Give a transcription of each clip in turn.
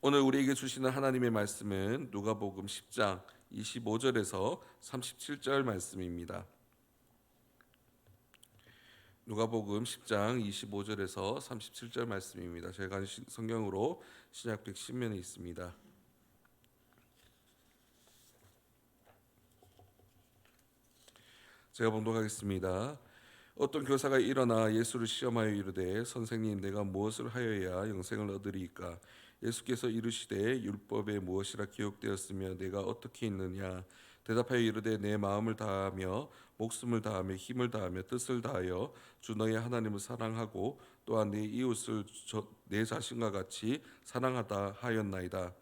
오늘 우리에게 주시는 하나님의 말씀은 누가복음 10장 25절에서 37절 말씀입니다. 누가복음 10장 25절에서 37절 말씀입니다. 제가 성경으로 신약 110면에 있습니다. 제가 봉독하겠습니다. 어떤 교사가 일어나 예수를 시험하여 이르되 선생님, 내가 무엇을 하여야 영생을 얻으리이까? 예수께서 이르시되 율법에 무엇이라 기록되었으며 내가 어떻게 있느냐? 대답하여 이르되 내 마음을 다하며 목숨을 다하며 힘을 다하며 뜻을 다하여 주 너의 하나님을 사랑하고 또한 내 이웃을 내 자신과 같이 사랑하다 하였나이다.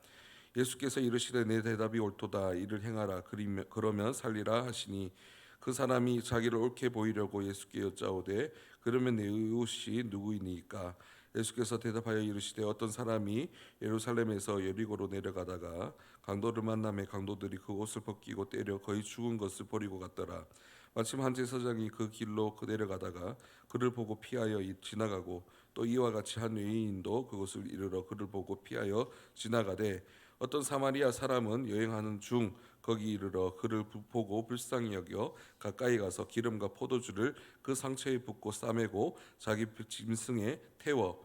예수께서 이르시되 내 대답이 옳도다. 이를 행하라. 그러면 살리라 하시니 그 사람이 자기를 옳게 보이려고 예수께 여짜오되 그러면 내 이웃이 누구이니까? 예수께서 대답하여 이르시되 어떤 사람이 예루살렘에서 여리고로 내려가다가 강도를 만나매 강도들이 그 옷을 벗기고 때려 거의 죽은 것을 버리고 갔더라. 마침 한 제사장이 그 길로 내려가다가 그를 보고 피하여 지나가고 또 이와 같이 한 외인도 그곳을 이르러 그를 보고 피하여 지나가되 어떤 사마리아 사람은 여행하는 중 거기 이르러 그를 보고 불쌍히 여겨 가까이 가서 기름과 포도주를 그 상처에 붓고 싸매고 자기 짐승에 태워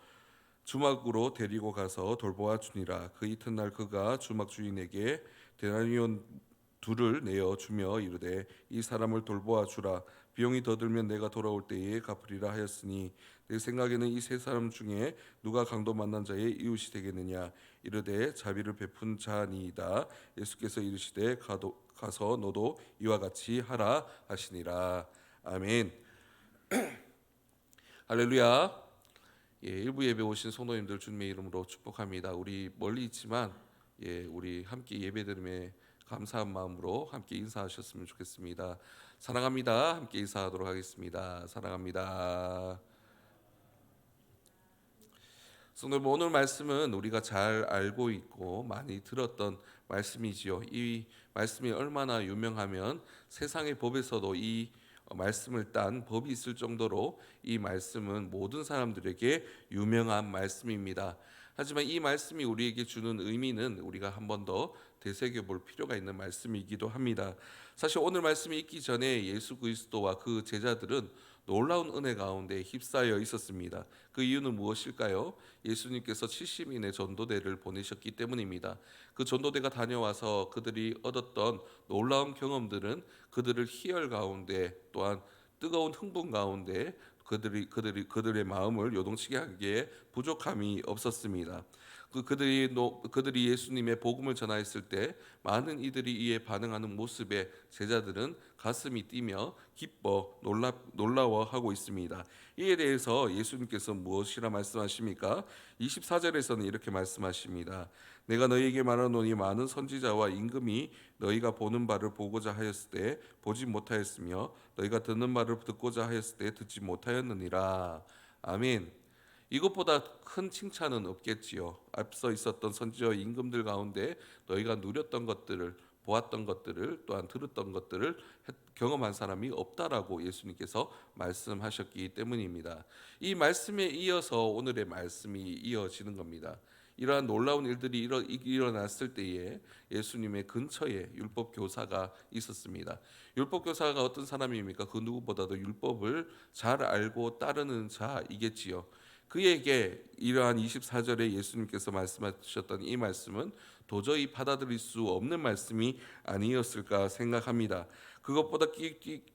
주막으로 데리고 가서 돌보아 주니라. 그 이튿날 그가 주막 주인에게 데나리온 둘을 내어 주며 이르되 이 사람을 돌보아 주라. 비용이 더 들면 내가 돌아올 때에 갚으리라 하였으니 내 생각에는 이 세 사람 중에 누가 강도 만난 자의 이웃이 되겠느냐? 이르되 자비를 베푼 자니이다. 예수께서 이르시되 가서 너도 이와 같이 하라 하시니라. 아멘. 할렐루야. 일부 예배 오신 성도님들 주님의 이름으로 축복합니다. 우리 멀리 있지만 우리 함께 예배드림에 감사한 마음으로 함께 인사하셨으면 좋겠습니다. 사랑합니다. 함께 인사하도록 하겠습니다. 사랑합니다. 성도님, 오늘 말씀은 우리가 잘 알고 있고 많이 들었던 말씀이지요. 이 말씀이 얼마나 유명하면 세상의 법에서도 이 말씀을 딴 법이 있을 정도로 이 말씀은 모든 사람들에게 유명한 말씀입니다. 하지만 이 말씀이 우리에게 주는 의미는 우리가 한 번 더 되새겨볼 필요가 있는 말씀이기도 합니다. 사실 오늘 말씀이 있기 전에 예수 그리스도와 그 제자들은 놀라운 은혜 가운데 휩싸여 있었습니다. 그 이유는 무엇일까요? 예수님께서 70인의 전도대를 보내셨기 때문입니다. 그 전도대가 다녀와서 그들이 얻었던 놀라운 경험들은 그들을 희열 가운데 또한 뜨거운 흥분 가운데 그들의 마음을 요동치게 하기에 부족함이 없었습니다. 그들이 예수님의 복음을 전하였을 때 많은 이들이 이에 반응하는 모습에 제자들은 가슴이 뛰며 기뻐 놀라워하고 있습니다. 이에 대해서 예수님께서 무엇이라 말씀하십니까? 24절에서는 이렇게 말씀하십니다. 내가 너희에게 말하노니 많은 선지자와 임금이 너희가 보는 바를 보고자 하였을 때 보지 못하였으며 너희가 듣는 말을 듣고자 하였을 때 듣지 못하였느니라. 아멘. 이것보다 큰 칭찬은 없겠지요. 앞서 있었던 선지자 임금들 가운데 너희가 누렸던 것들을 보았던 것들을 또한 들었던 것들을 경험한 사람이 없다라고 예수님께서 말씀하셨기 때문입니다. 이 말씀에 이어서 오늘의 말씀이 이어지는 겁니다. 이러한 놀라운 일들이 일어났을 때에 예수님의 근처에 율법 교사가 있었습니다. 율법 교사가 어떤 사람입니까? 그 누구보다도 율법을 잘 알고 따르는 자이겠지요. 그에게 이러한 24절에 예수님께서 말씀하셨던 이 말씀은 도저히 받아들일 수 없는 말씀이 아니었을까 생각합니다. 그것보다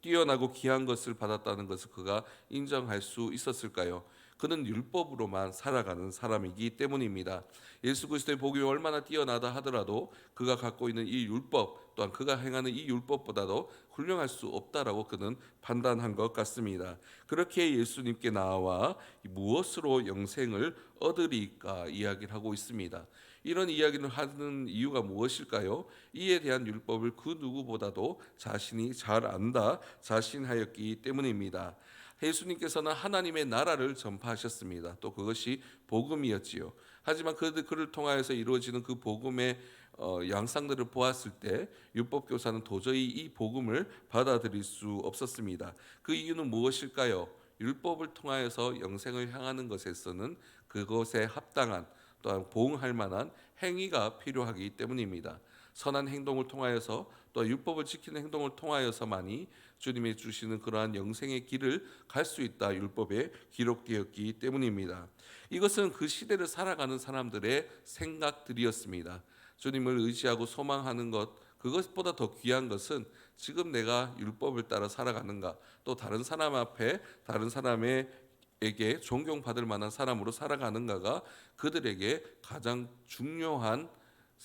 뛰어나고 귀한 것을 받았다는 것을 그가 인정할 수 있었을까요? 그는 율법으로만 살아가는 사람이기 때문입니다. 예수 그리스도의 복음이 얼마나 뛰어나다 하더라도 그가 갖고 있는 이 율법 또한 그가 행하는 이 율법보다도 훌륭할 수 없다라고 그는 판단한 것 같습니다. 그렇게 예수님께 나와 무엇으로 영생을 얻으리까 이야기를 하고 있습니다. 이런 이야기를 하는 이유가 무엇일까요? 이에 대한 율법을 그 누구보다도 자신이 잘 안다 자신하였기 때문입니다. 예수님께서는 하나님의 나라를 전파하셨습니다. 또 그것이 복음이었지요. 하지만 그를 통하여서 이루어지는 그 복음의 양상들을 보았을 때 율법 교사는 도저히 이 복음을 받아들일 수 없었습니다. 그 이유는 무엇일까요? 율법을 통하여서 영생을 향하는 것에서는 그것에 합당한 또한 보응할 만한 행위가 필요하기 때문입니다. 선한 행동을 통하여서 또 율법을 지키는 행동을 통하여서만이 주님이 주시는 그러한 영생의 길을 갈 수 있다 율법에 기록되었기 때문입니다. 이것은 그 시대를 살아가는 사람들의 생각들이었습니다. 주님을 의지하고 소망하는 것, 그것보다 더 귀한 것은 지금 내가 율법을 따라 살아가는가, 또 다른 사람 앞에 다른 사람에게 존경받을 만한 사람으로 살아가는가가 그들에게 가장 중요한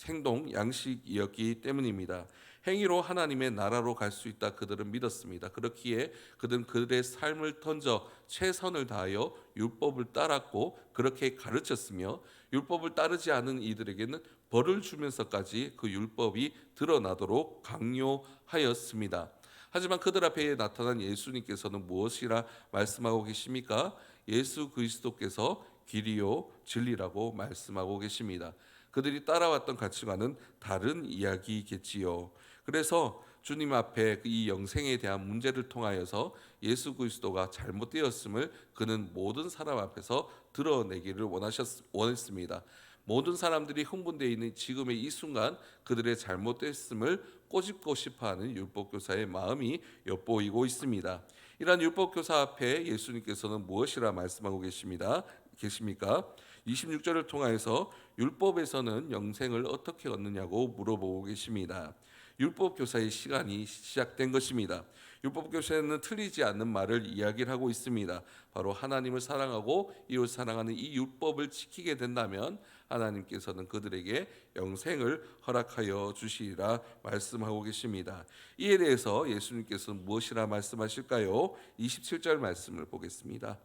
행동 양식이었기 때문입니다. 행위로 하나님의 나라로 갈 수 있다 그들은 믿었습니다. 그렇기에 그들은 그들의 삶을 던져 최선을 다하여 율법을 따랐고 그렇게 가르쳤으며, 율법을 따르지 않은 이들에게는 벌을 주면서까지 그 율법이 드러나도록 강요하였습니다. 하지만 그들 앞에 나타난 예수님께서는 무엇이라 말씀하고 계십니까? 예수 그리스도께서 길이요 진리라고 말씀하고 계십니다. 그들이 따라왔던 가치관은 다른 이야기겠지요. 그래서 주님 앞에 이 영생에 대한 문제를 통하여서 예수 그리스도가 잘못되었음을 그는 모든 사람 앞에서 드러내기를 원했습니다. 모든 사람들이 흥분되어 있는 지금의 이 순간 그들의 잘못됐음을 꼬집고 싶어하는 율법교사의 마음이 엿보이고 있습니다. 이러한 율법교사 앞에 예수님께서는 무엇이라 말씀하고 계십니까? 26절을 통하여서 율법에서는 영생을 어떻게 얻느냐고 물어보고 계십니다. 율법교사의 시간이 시작된 것입니다. 율법교사는 틀리지 않는 말을 이야기를 하고 있습니다. 바로 하나님을 사랑하고 이웃 사랑하는 이 율법을 지키게 된다면 하나님께서는 그들에게 영생을 허락하여 주시리라 말씀하고 계십니다. 이에 대해서 예수님께서는 무엇이라 말씀하실까요? 27절 말씀을 보겠습니다.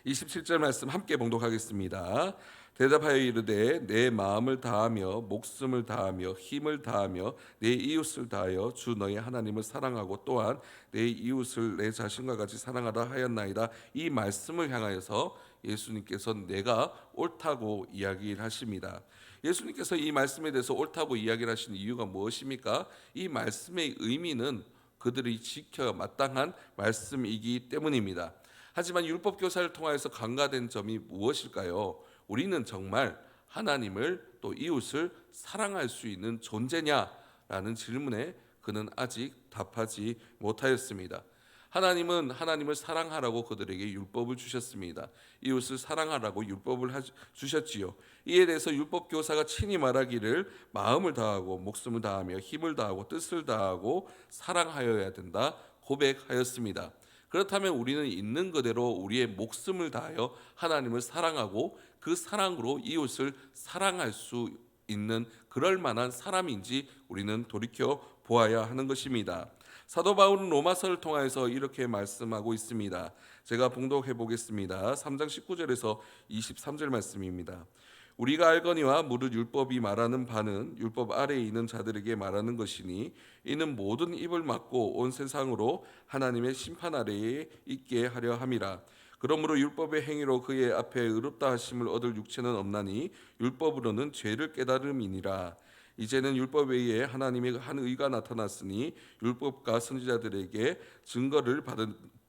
27절 말씀 함께 봉독하겠습니다. 대답하여 이르되 내 마음을 다하며 목숨을 다하며 힘을 다하며 내 이웃을 다하여 주 너희 하나님을 사랑하고 또한 내 이웃을 내 자신과 같이 사랑하라 하였나이다. 이 말씀을 향하여서 예수님께서 내가 옳다고 이야기를 하십니다. 예수님께서 이 말씀에 대해서 옳다고 이야기를 하신 이유가 무엇입니까? 이 말씀의 의미는 그들이 지켜야 마땅한 말씀이기 때문입니다. 하지만 율법교사를 통하여서 간과된 점이 무엇일까요? 우리는 정말 하나님을 또 이웃을 사랑할 수 있는 존재냐라는 질문에 그는 아직 답하지 못하였습니다. 하나님은 하나님을 사랑하라고 그들에게 율법을 주셨습니다. 이웃을 사랑하라고 율법을 주셨지요. 이에 대해서 율법교사가 친히 말하기를 마음을 다하고 목숨을 다하며 힘을 다하고 뜻을 다하고 사랑하여야 된다 고백하였습니다. 그렇다면 우리는 있는 그대로 우리의 목숨을 다하여 하나님을 사랑하고 그 사랑으로 이웃을 사랑할 수 있는 그럴 만한 사람인지 우리는 돌이켜 보아야 하는 것입니다. 사도 바울은 로마서를 통하여서 이렇게 말씀하고 있습니다. 제가 봉독해 보겠습니다. 3장 19절에서 23절 말씀입니다. 우리가 알거니와 무릇 율법이 말하는 바는 율법 아래에 있는 자들에게 말하는 것이니 이는 모든 입을 막고 온 세상으로 하나님의 심판 아래에 있게 하려 함이라. 그러므로 율법의 행위로 그의 앞에 의롭다 하심을 얻을 육체는 없나니 율법으로는 죄를 깨달음이니라. 이제는 율법 외에 하나님의 한 의가 나타났으니 율법과 선지자들에게 증거를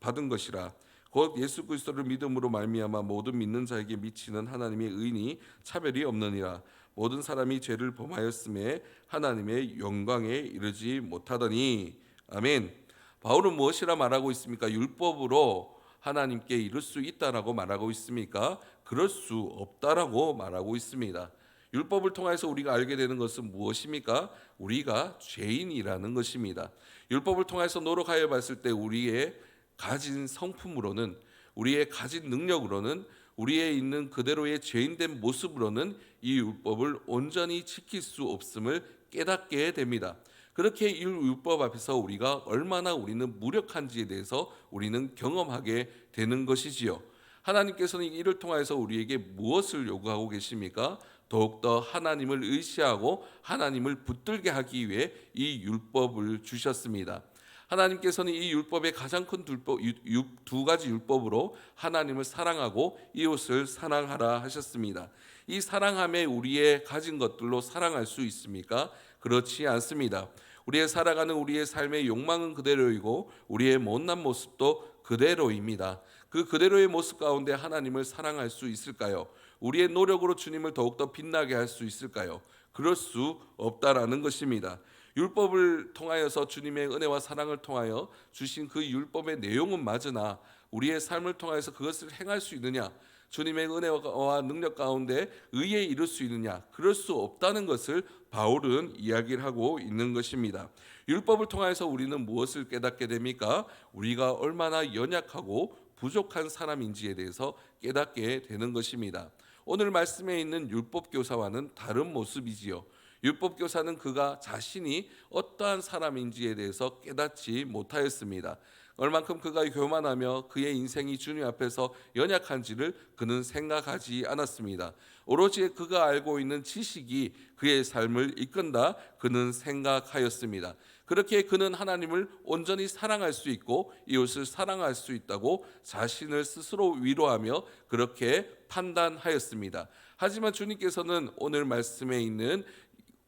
받은 것이라. 곧 예수 그리스도를 믿음으로 말미암아 모든 믿는 자에게 미치는 하나님의 의인이 차별이 없느니라. 모든 사람이 죄를 범하였음에 하나님의 영광에 이르지 못하더니. 아멘. 바울은 무엇이라 말하고 있습니까? 율법으로 하나님께 이를 수 있다라고 말하고 있습니까? 그럴 수 없다라고 말하고 있습니다. 율법을 통해서 우리가 알게 되는 것은 무엇입니까? 우리가 죄인이라는 것입니다. 율법을 통해서 노력하여 봤을 때 우리의 가진 성품으로는, 우리의 가진 능력으로는, 우리의 있는 그대로의 죄인된 모습으로는 이 율법을 온전히 지킬 수 없음을 깨닫게 됩니다. 그렇게 이 율법 앞에서 우리가 얼마나 우리는 무력한지에 대해서 우리는 경험하게 되는 것이지요. 하나님께서는 이를 통해서 우리에게 무엇을 요구하고 계십니까? 더욱더 하나님을 의시하고 하나님을 붙들게 하기 위해 이 율법을 주셨습니다. 하나님께서는 이 율법의 가장 큰 두 가지 율법으로 하나님을 사랑하고 이웃을 사랑하라 하셨습니다. 이 사랑함에 우리의 가진 것들로 사랑할 수 있습니까? 그렇지 않습니다. 우리의 살아가는 우리의 삶의 욕망은 그대로이고 우리의 못난 모습도 그대로입니다. 그 그대로의 모습 가운데 하나님을 사랑할 수 있을까요? 우리의 노력으로 주님을 더욱더 빛나게 할 수 있을까요? 그럴 수 없다라는 것입니다. 율법을 통하여서 주님의 은혜와 사랑을 통하여 주신 그 율법의 내용은 맞으나 우리의 삶을 통하여서 그것을 행할 수 있느냐, 주님의 은혜와 능력 가운데 의에 이룰 수 있느냐, 그럴 수 없다는 것을 바울은 이야기를 하고 있는 것입니다. 율법을 통하여서 우리는 무엇을 깨닫게 됩니까? 우리가 얼마나 연약하고 부족한 사람인지에 대해서 깨닫게 되는 것입니다. 오늘 말씀에 있는 율법 교사와는 다른 모습이지요. 율법 교사는 그가 자신이 어떠한 사람인지에 대해서 깨닫지 못하였습니다. 얼만큼 그가 교만하며 그의 인생이 주님 앞에서 연약한지를 그는 생각하지 않았습니다. 오로지 그가 알고 있는 지식이 그의 삶을 이끈다 그는 생각하였습니다. 그렇게 그는 하나님을 온전히 사랑할 수 있고 이웃을 사랑할 수 있다고 자신을 스스로 위로하며 그렇게 판단하였습니다. 하지만 주님께서는 오늘 말씀에 있는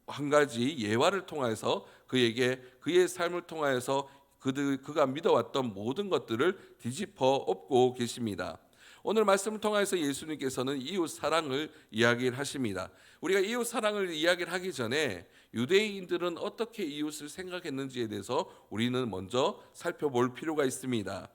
한 가지 예화를 통해서 그에게 그의 삶을 통하여서 그가 믿어왔던 모든 것들을 뒤집어 엎고 계십니다. 오늘 말씀을 통해서 예수님께서는 이웃 사랑을 이야기를 하십니다. 우리가 이웃 사랑을 이야기를 하기 전에 유대인들은 어떻게 이웃을 생각했는지에 대해서 우리는 먼저 살펴볼 필요가 있습니다.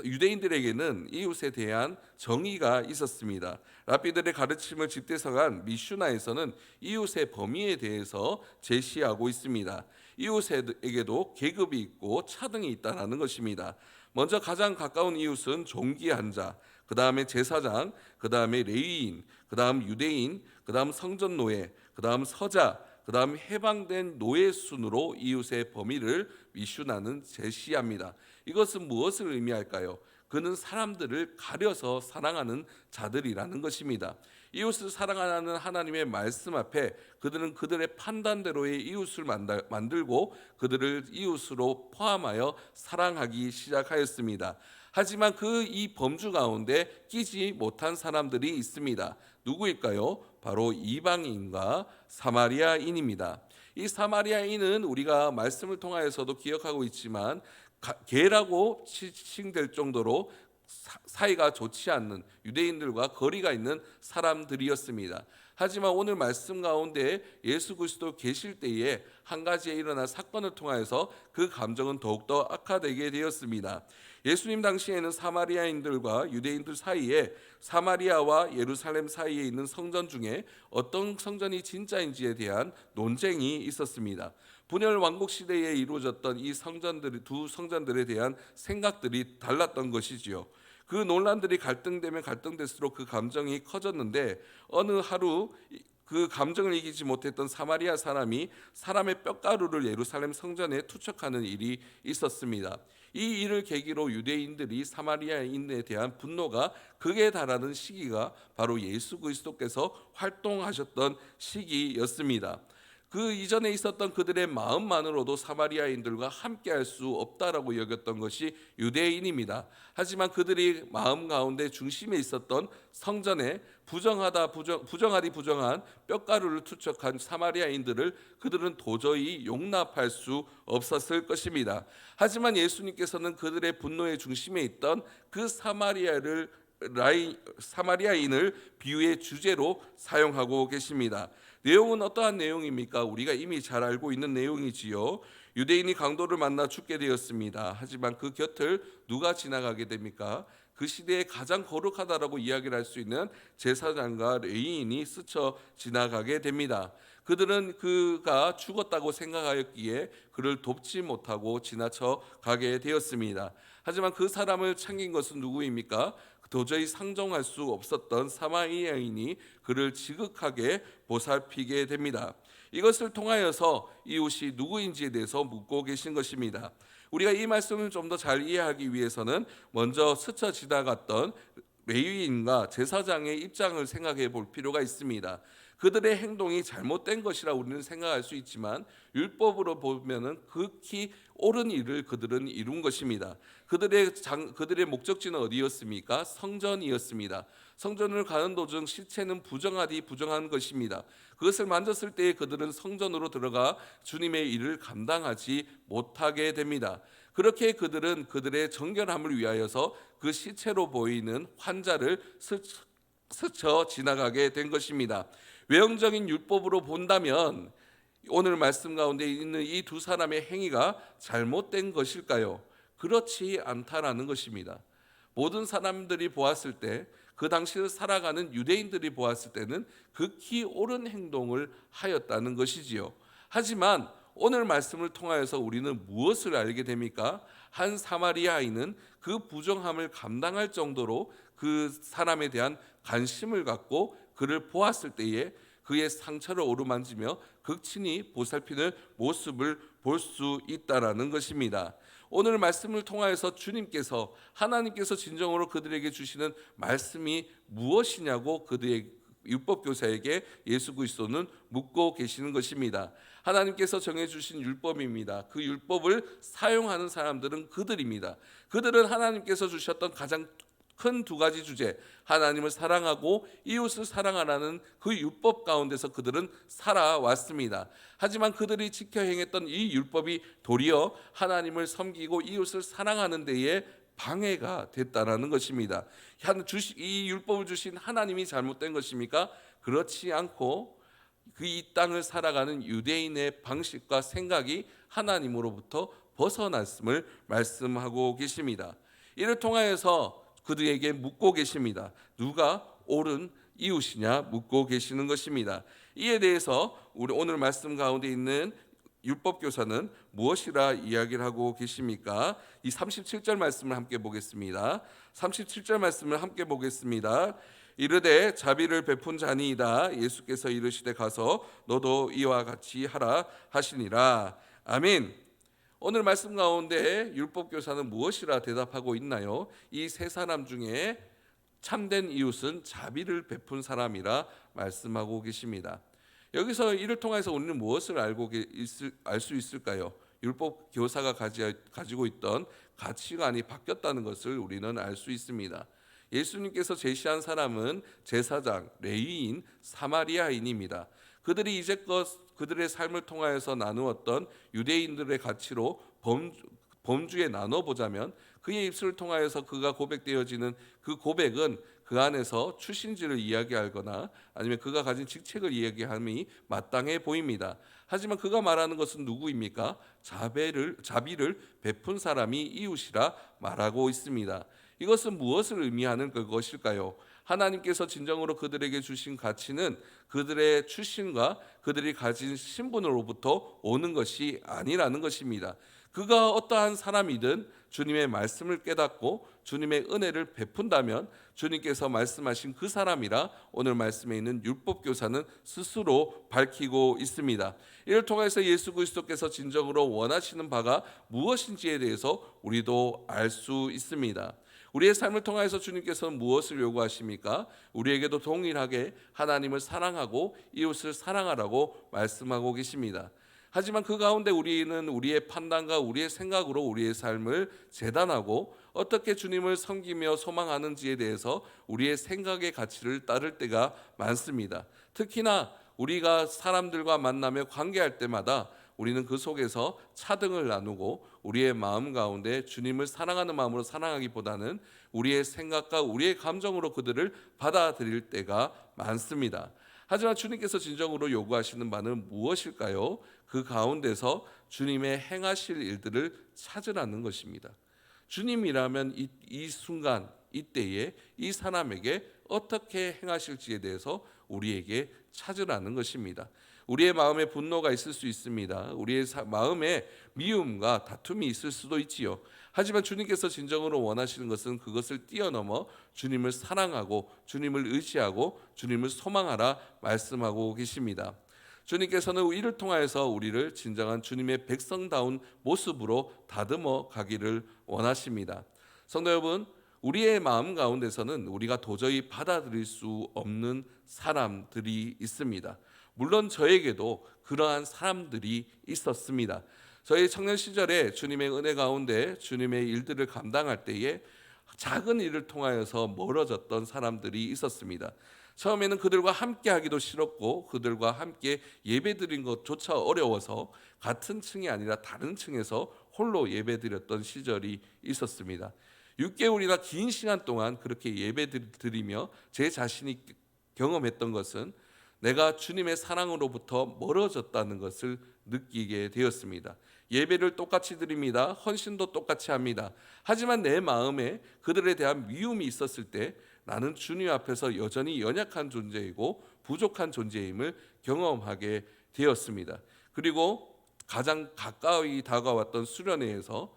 유대인들에게는 이웃에 대한 정의가 있었습니다. 랍비들의 가르침을 집대성한 미슈나에서는 이웃의 범위에 대해서 제시하고 있습니다. 이웃에게도 계급이 있고 차등이 있다는 것입니다. 먼저 가장 가까운 이웃은 종기한 자, 그 다음에 제사장, 그 다음에 레위인, 그 다음 유대인, 그 다음 성전노예, 그 다음 서자, 그 다음 해방된 노예 순으로 이웃의 범위를 미슈나는 제시합니다. 이것은 무엇을 의미할까요? 그는 사람들을 가려서 사랑하는 자들이라는 것입니다. 이웃을 사랑하는 하나님의 말씀 앞에 그들은 그들의 판단대로의 이웃을 만들고 그들을 이웃으로 포함하여 사랑하기 시작하였습니다. 하지만 그 이 범주 가운데 끼지 못한 사람들이 있습니다. 누구일까요? 바로 이방인과 사마리아인입니다. 이 사마리아인은 우리가 말씀을 통하여서도 기억하고 있지만 개라고 칭될 정도로 사이가 좋지 않는 유대인들과 거리가 있는 사람들이었습니다. 하지만 오늘 말씀 가운데 예수 그리스도 계실 때에 한 가지에 일어난 사건을 통하여서 그 감정은 더욱더 악화되게 되었습니다. 예수님 당시에는 사마리아인들과 유대인들 사이에 사마리아와 예루살렘 사이에 있는 성전 중에 어떤 성전이 진짜인지에 대한 논쟁이 있었습니다. 분열 왕국 시대에 이루어졌던 이 두 성전들에 대한 생각들이 달랐던 것이지요. 그 논란들이 갈등되면 갈등될수록 그 감정이 커졌는데 어느 하루 그 감정을 이기지 못했던 사마리아 사람이 사람의 뼈가루를 예루살렘 성전에 투척하는 일이 있었습니다. 이 일을 계기로 유대인들이 사마리아인에 대한 분노가 극에 달하는 시기가 바로 예수 그리스도께서 활동하셨던 시기였습니다. 그 이전에 있었던 그들의 마음만으로도 사마리아인들과 함께할 수 없다라고 여겼던 것이 유대인입니다. 하지만 그들이 마음 가운데 중심에 있었던 성전에 부정하디 부정한 뼈가루를 투척한 사마리아인들을 그들은 도저히 용납할 수 없었을 것입니다. 하지만 예수님께서는 그들의 분노의 중심에 있던 그 사마리아인을 비유의 주제로 사용하고 계십니다. 내용은 어떠한 내용입니까? 우리가 이미 잘 알고 있는 내용이지요. 유대인이 강도를 만나 죽게 되었습니다. 하지만 그 곁을 누가 지나가게 됩니까? 그 시대에 가장 거룩하다라고 이야기를 할 수 있는 제사장과 레위인이 스쳐 지나가게 됩니다. 그들은 그가 죽었다고 생각하였기에 그를 돕지 못하고 지나쳐 가게 되었습니다. 하지만 그 사람을 챙긴 것은 누구입니까? 도저히 상종할 수 없었던 사마리아인이 그를 지극하게 보살피게 됩니다. 이것을 통하여서 이웃이 누구인지에 대해서 묻고 계신 것입니다. 우리가 이 말씀을 좀 더 잘 이해하기 위해서는 먼저 스쳐 지나갔던 레위인과 제사장의 입장을 생각해 볼 필요가 있습니다. 그들의 행동이 잘못된 것이라 우리는 생각할 수 있지만 율법으로 보면은 극히 옳은 일을 그들은 이룬 것입니다. 그들의 목적지는 어디였습니까? 성전이었습니다. 성전을 가는 도중 시체는 부정하디 부정한 것입니다. 그것을 만졌을 때 그들은 성전으로 들어가 주님의 일을 감당하지 못하게 됩니다. 그렇게 그들은 그들의 정결함을 위하여서 그 시체로 보이는 환자를 스쳐 지나가게 된 것입니다. 외형적인 율법으로 본다면 오늘 말씀 가운데 있는 이 두 사람의 행위가 잘못된 것일까요? 그렇지 않다라는 것입니다. 모든 사람들이 보았을 때, 그 당시를 살아가는 유대인들이 보았을 때는 극히 옳은 행동을 하였다는 것이지요. 하지만 오늘 말씀을 통하여서 우리는 무엇을 알게 됩니까? 한 사마리아인은 그 부정함을 감당할 정도로 그 사람에 대한 관심을 갖고 그를 보았을 때에 그의 상처를 어루만지며 극진히 보살피는 모습을 볼 수 있다라는 것입니다. 오늘 말씀을 통하여서 주님께서, 하나님께서 진정으로 그들에게 주시는 말씀이 무엇이냐고 그들의 율법 교사에게 예수 그리스도는 묻고 계시는 것입니다. 하나님께서 정해 주신 율법입니다. 그 율법을 사용하는 사람들은 그들입니다. 그들은 하나님께서 주셨던 가장 큰 두 가지 주제, 하나님을 사랑하고 이웃을 사랑하라는 그 율법 가운데서 그들은 살아왔습니다. 하지만 그들이 지켜 행했던 이 율법이 도리어 하나님을 섬기고 이웃을 사랑하는 데에 방해가 됐다라는 것입니다. 이 율법을 주신 하나님이 잘못된 것입니까? 그렇지 않고 그 이 땅을 살아가는 유대인의 방식과 생각이 하나님으로부터 벗어났음을 말씀하고 계십니다. 이를 통하여서 그들에게 묻고 계십니다. 누가 옳은 이웃이냐 묻고 계시는 것입니다. 이에 대해서 우리 오늘 말씀 가운데 있는 율법 교사는 무엇이라 이야기를 하고 계십니까? 이 37절 말씀을 함께 보겠습니다. 37절 말씀을 함께 보겠습니다. 이르되 자비를 베푼 자니이다. 예수께서 이르시되 가서 너도 이와 같이 하라 하시니라. 아멘. 오늘 말씀 가운데 율법 교사는 무엇이라 대답하고 있나요? 이 세 사람 중에 참된 이웃은 자비를 베푼 사람이라 말씀하고 계십니다. 여기서 이를 통해서 우리는 무엇을 알 수 있을까요? 율법 교사가 가지고 있던 가치관이 바뀌었다는 것을 우리는 알 수 있습니다. 예수님께서 제시한 사람은 제사장, 레위인, 사마리아인입니다. 그들이 이제껏 그들의 삶을 통하여서 나누었던 유대인들의 가치로 범주에 나눠보자면 그의 입술을 통하여서 그가 고백되어지는 그 고백은 그 안에서 출신지를 이야기하거나 아니면 그가 가진 직책을 이야기함이 마땅해 보입니다. 하지만 그가 말하는 것은 누구입니까? 자비를 베푼 사람이 이웃이라 말하고 있습니다. 이것은 무엇을 의미하는 것일까요? 하나님께서 진정으로 그들에게 주신 가치는 그들의 출신과 그들이 가진 신분으로부터 오는 것이 아니라는 것입니다. 그가 어떠한 사람이든 주님의 말씀을 깨닫고 주님의 은혜를 베푼다면 주님께서 말씀하신 그 사람이라 오늘 말씀에 있는 율법 교사는 스스로 밝히고 있습니다. 이를 통해서 예수 그리스도께서 진정으로 원하시는 바가 무엇인지에 대해서 우리도 알 수 있습니다. 우리의 삶을 통해서 주님께서는 무엇을 요구하십니까? 우리에게도 동일하게 하나님을 사랑하고 이웃을 사랑하라고 말씀하고 계십니다. 하지만 그 가운데 우리는 우리의 판단과 우리의 생각으로 우리의 삶을 재단하고 어떻게 주님을 섬기며 소망하는지에 대해서 우리의 생각의 가치를 따를 때가 많습니다. 특히나 우리가 사람들과 만나며 관계할 때마다 우리는 그 속에서 차등을 나누고 우리의 마음 가운데 주님을 사랑하는 마음으로 사랑하기보다는 우리의 생각과 우리의 감정으로 그들을 받아들일 때가 많습니다. 하지만 주님께서 진정으로 요구하시는 바는 무엇일까요? 그 가운데서 주님의 행하실 일들을 찾으라는 것입니다. 주님이라면 이 순간 이때에 이 사람에게 어떻게 행하실지에 대해서 우리에게 찾으라는 것입니다. 우리의 마음에 분노가 있을 수 있습니다. 우리의 마음에 미움과 다툼이 있을 수도 있지요. 하지만 주님께서 진정으로 원하시는 것은 그것을 뛰어넘어 주님을 사랑하고 주님을 의지하고 주님을 소망하라 말씀하고 계십니다. 주님께서는 이를 통하여서 우리를 진정한 주님의 백성다운 모습으로 다듬어 가기를 원하십니다. 성도 여러분, 우리의 마음 가운데서는 우리가 도저히 받아들일 수 없는 사람들이 있습니다. 물론 저에게도 그러한 사람들이 있었습니다. 저희 청년 시절에 주님의 은혜 가운데 주님의 일들을 감당할 때에 작은 일을 통하여서 멀어졌던 사람들이 있었습니다. 처음에는 그들과 함께 하기도 싫었고 그들과 함께 예배드린 것조차 어려워서 같은 층이 아니라 다른 층에서 홀로 예배드렸던 시절이 있었습니다. 6개월이나 긴 시간 동안 그렇게 예배드리며 제 자신이 경험했던 것은 내가 주님의 사랑으로부터 멀어졌다는 것을 느끼게 되었습니다. 예배를 똑같이 드립니다. 헌신도 똑같이 합니다. 하지만 내 마음에 그들에 대한 미움이 있었을 때 나는 주님 앞에서 여전히 연약한 존재이고 부족한 존재임을 경험하게 되었습니다. 그리고 가장 가까이 다가왔던 수련회에서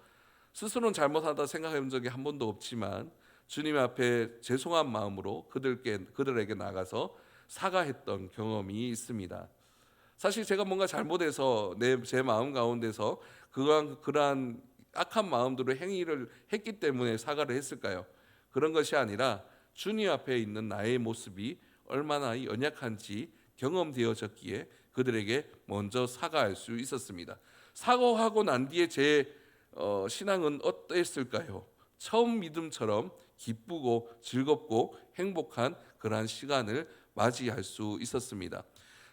스스로는 잘못하다 생각해 본 적이 한 번도 없지만 주님 앞에 죄송한 마음으로 그들에게 나가서 사과했던 경험이 있습니다. 사실 제가 뭔가 잘못해서 제 마음 가운데서 그러한 악한 마음대로 행위를 했기 때문에 사과를 했을까요? 그런 것이 아니라 주님 앞에 있는 나의 모습이 얼마나 연약한지 경험되어졌기에 그들에게 먼저 사과할 수 있었습니다. 사과하고 난 뒤에 제 신앙은 어땠을까요? 처음 믿음처럼 기쁘고 즐겁고 행복한 그러한 시간을 맞이할 수 있었습니다.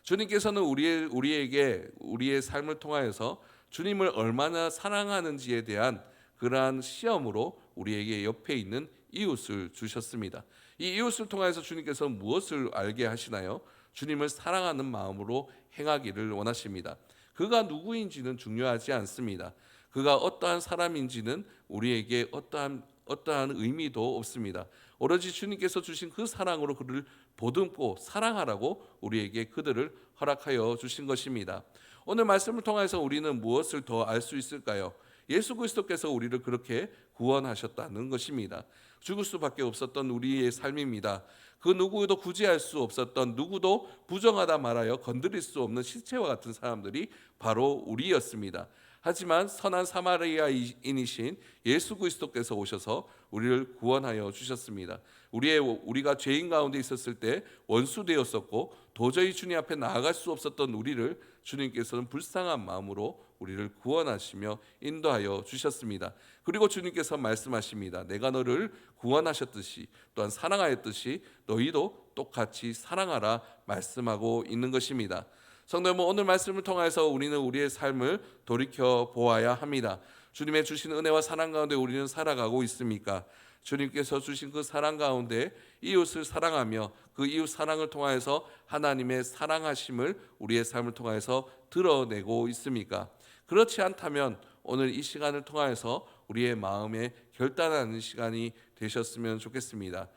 주님께서는 우리에게 우리의 삶을 통하여서 주님을 얼마나 사랑하는지에 대한 그러한 시험으로 우리에게 옆에 있는 이웃을 주셨습니다. 이 이웃을 통해서 주님께서 무엇을 알게 하시나요? 주님을 사랑하는 마음으로 행하기를 원하십니다. 그가 누구인지는 중요하지 않습니다. 그가 어떠한 사람인지는 우리에게 어떠한 의미도 없습니다. 오로지 주님께서 주신 그 사랑으로 그를 보듬고 사랑하라고 우리에게 그들을 허락하여 주신 것입니다. 오늘 말씀을 통해서 우리는 무엇을 더 알 수 있을까요? 예수 그리스도께서 우리를 그렇게 구원하셨다는 것입니다. 죽을 수밖에 없었던 우리의 삶입니다. 그 누구도 구제할 수 없었던, 누구도 부정하다 말하여 건드릴 수 없는 시체와 같은 사람들이 바로 우리였습니다. 하지만 선한 사마리아인이신 예수 그리스도께서 오셔서 우리를 구원하여 주셨습니다. 우리가 죄인 가운데 있었을 때 원수 되었었고 도저히 주님 앞에 나아갈 수 없었던 우리를 주님께서는 불쌍한 마음으로 우리를 구원하시며 인도하여 주셨습니다. 그리고 주님께서 말씀하십니다. 내가 너를 구원하셨듯이 또한 사랑하였듯이 너희도 똑같이 사랑하라 말씀하고 있는 것입니다. 성도 여러분, 오늘 말씀을 통해서 우리는 우리의 삶을 돌이켜 보아야 합니다. 주님의 주신 은혜와 사랑 가운데 우리는 살아가고 있습니까? 주님께서 주신 그 사랑 가운데 이웃을 사랑하며 그 이웃 사랑을 통하여서 하나님의 사랑하심을 우리의 삶을 통해서 드러내고 있습니까? 그렇지 않다면 오늘 이 시간을 통하여서 우리의 마음에 결단하는 시간이 되셨으면 좋겠습니다.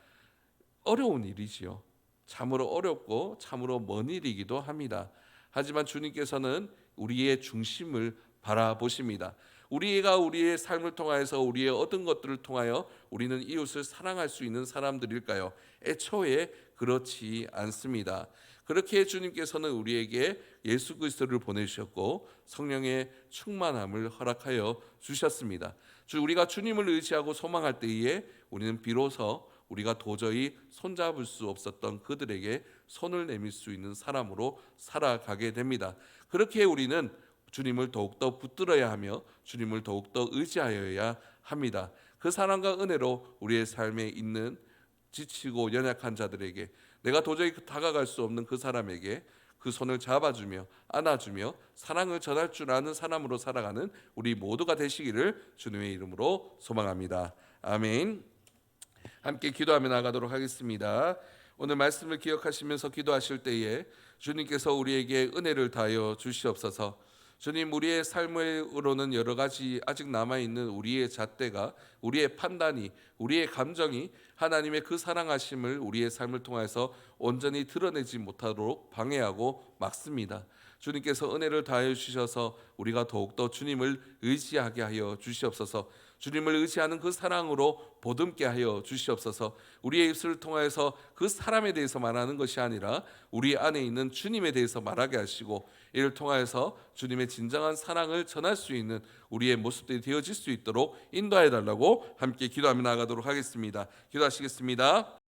어려운 일이지요. 참으로 어렵고 참으로 먼 일이기도 합니다. 하지만 주님께서는 우리의 중심을 바라보십니다. 우리가 우리의 삶을 통하여서 우리의 얻은 것들을 통하여 우리는 이웃을 사랑할 수 있는 사람들일까요? 애초에 그렇지 않습니다. 그렇게 주님께서는 우리에게 예수 그리스도를 보내주셨고 성령의 충만함을 허락하여 주셨습니다. 우리가 주님을 의지하고 소망할 때에 우리는 비로소 우리가 도저히 손잡을 수 없었던 그들에게 손을 내밀 수 있는 사람으로 살아가게 됩니다. 그렇게 우리는 주님을 더욱더 붙들어야 하며 주님을 더욱더 의지하여야 합니다. 그 사랑과 은혜로 우리의 삶에 있는 지치고 연약한 자들에게, 내가 도저히 다가갈 수 없는 그 사람에게 그 손을 잡아주며 안아주며 사랑을 전할 줄 아는 사람으로 살아가는 우리 모두가 되시기를 주님의 이름으로 소망합니다. 아멘. 함께 기도하며 나가도록 하겠습니다. 오늘 말씀을 기억하시면서 기도하실 때에 주님께서 우리에게 은혜를 다하여 주시옵소서. 주님, 우리의 삶으로는 여러 가지 아직 남아있는 우리의 잣대가, 우리의 판단이, 우리의 감정이 하나님의 그 사랑하심을 우리의 삶을 통해서 온전히 드러내지 못하도록 방해하고 막습니다. 주님께서 은혜를 다하여 주셔서 우리가 더욱더 주님을 의지하게 하여 주시옵소서. 주님을 의지하는 그 사랑으로 보듬게 하여 주시옵소서. 우리의 입술을 통해서 그 사람에 대해서 말하는 것이 아니라 우리 안에 있는 주님에 대해서 말하게 하시고 이를 통해서 주님의 진정한 사랑을 전할 수 있는 우리의 모습들이 되어질 수 있도록 인도해 달라고 함께 기도하며 나가도록 하겠습니다. 기도하시겠습니다.